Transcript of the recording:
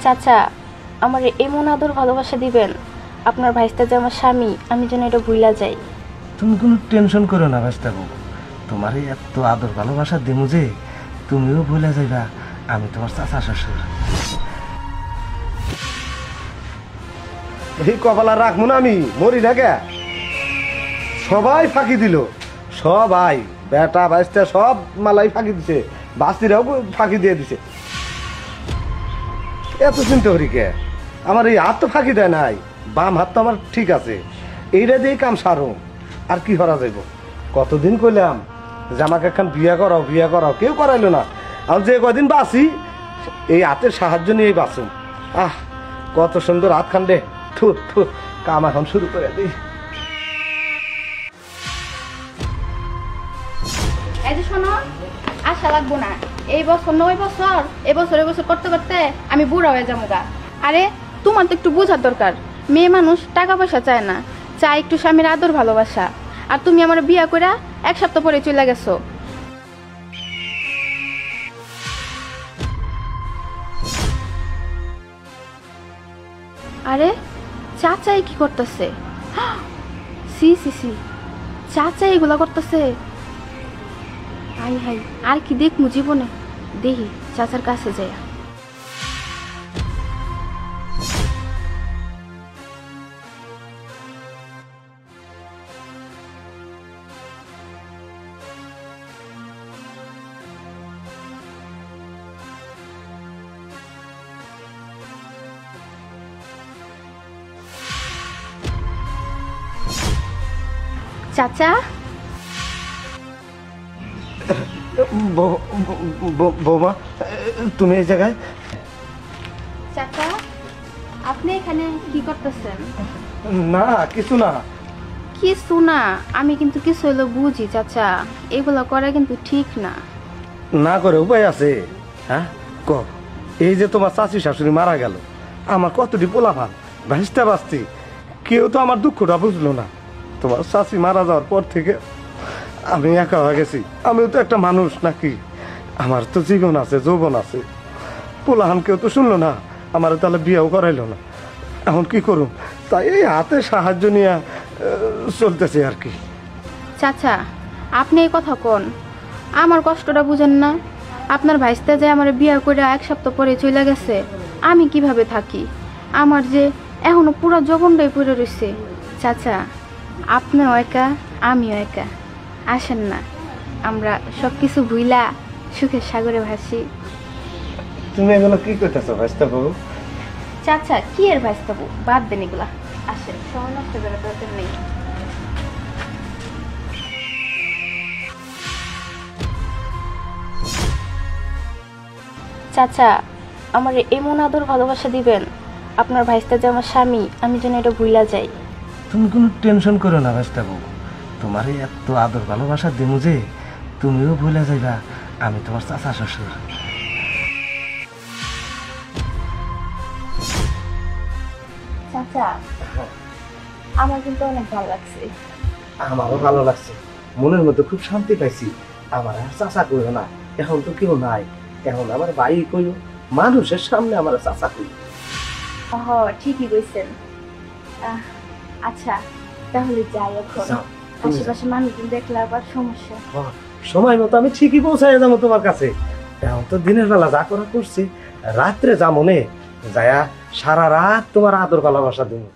চাচা আমার এমন আদর ভালোবাসা দিবেন আপনার ভাইস্তা যে আমার স্বামী আমি যেন এটা ভুলা যাই। তুমি কোনো টেনশন করো না ভাইস্তা বউ, তোমার এত আদর ভালোবাসা দিমু যে তুমিও ভুলে যাইবা আমি তোমার চাচা শ্বশুর। এই কপালা রাখবো না আমি মরি না কে? সবাই ফাঁকি দিল, সবাই বেটা বাইসটা সব মালাই ফাঁকি দিছে, বাস্তিরাও ফাঁকি দিয়ে দিছে। এত চিন্তা করি কে? আমার এই হাত তো ফাঁকি দেয় নাই, বাম হাত তো আমার ঠিক আছে, এইটা দিয়েই কাম সারো। আর কি করা যাইব? কতদিন কইলাম যে আমাকে একখান বিয়া করাও, কেউ করাইলো না। আমি যে কদিন বাঁচি এই হাতের সাহায্য নিয়েই বাঁচুম। কত সুন্দর হাত খান রে। থু থু, কাম এখন শুরু করে দিই। এই যে শোনো, আশা লাগবো না। এই বছর নয় বছর এবছর করতে করতে আমি বুড়া হয়ে যাবো গা। আরে তোমার তো একটু বোঝার দরকার, মেয়ে মানুষ টাকা পয়সা চায় না, চায় একটু স্বামীর আদর ভালোবাসা। আর তুমি আমার বিয়া করে 1 সপ্তাহ পরে চলে গেছো। আরে চাচাই কি করতেছে? সি সি সি, চাচা এগুলা করতেছে। হাই হাই, আর কি দেখমু জীবনে? দেখি চাচার কাছে যাই। চাচা, বৌমা তুমি এই জায়গায়? চাচা আপনি এখানে কি করতেছেন? না কিছু না। কিছু না? আমি কিন্তু কিছু হইলো বুঝি চাচা, এগুলো করা কিন্তু ঠিক না। না করে উপায় আছে? হ্যাঁ ক, এই যে তোমার চাচি শাশুড়ি মারা গেল, আমার কতটি পোলাপান ভাইস্তা বাস্তি, কেউ তো আমার দুঃখটা বুঝলো না। তোমার চাচি মারা যাওয়ার পর থেকে আমি একা হয়ে গেছি। আমিও তো একটা মানুষ নাকি, আমার তো জীবন আছে, যৌবন আছে। পোলাহান কেউ তো শুনলো না, আমার তাহলে বিয়েও করাইলো না। এখন কি করুম? তাই এই হাতে সাহায্য নিয়ে চলতেছে আর কি। চাচা আপনি এই কথা কোন, আমার কষ্টটা বুঝেন না? আপনার ভাইস্তা যে আমার বিয়া করে 1 সপ্তাহ পরে চলে গেছে, আমি কিভাবে থাকি? আমার যে এখনো পুরো যৌবনটাই পড়ে রয়েছে। চাচা আপনিও একা, আমিও একা, আসেন না আমরা সবকিছু ভুইলা সুখের সাগরে ভাসি। তুমি এগুলো কি করতেছো ভাইস্তা বাবু? চাচা কি এর ভাইস্তাবু, বাদ দেন এগুলা, আসেন, সময় নষ্ট করে দরকার নেই। চাচা আমার এমন আদর ভালোবাসা দিবেন আপনার ভাইস্তা যে আমার স্বামী আমি যেন এটা ভুলা যাই। তুমি কোনো টেনশন করো না ভাইস্তা বউ, তোমার এত আদর ভালোবাসা দিমু যে তুমিও ভুলে যাইবা আমি তোমার চাচা শ্বশুর। চাচা আমার কিন্তু অনেক ভালো লাগছে। আমারও ভালো লাগছে, মনের মধ্যে খুব শান্তি পাইছি। আমার আর চাচা কইও না, এখন তো কেউ নাই, এখন আমার ভাই কইও, মানুষের সামনে আমার চাচা কইও। হ ঠিকই কইছেন। আচ্ছা তাহলে যাই এখন, যাও, তুমি যাও। আশেপাশে মানুষজন দেখলে আবার সমস্যা। সময় মতো আমি ঠিকই পৌঁছাই যাবো তোমার কাছে। এখন তো দিনের বেলা যা করা করছি, রাত্রে যা মনে যায়া সারা রাত তোমার আদর ভালোবাসা দেবো।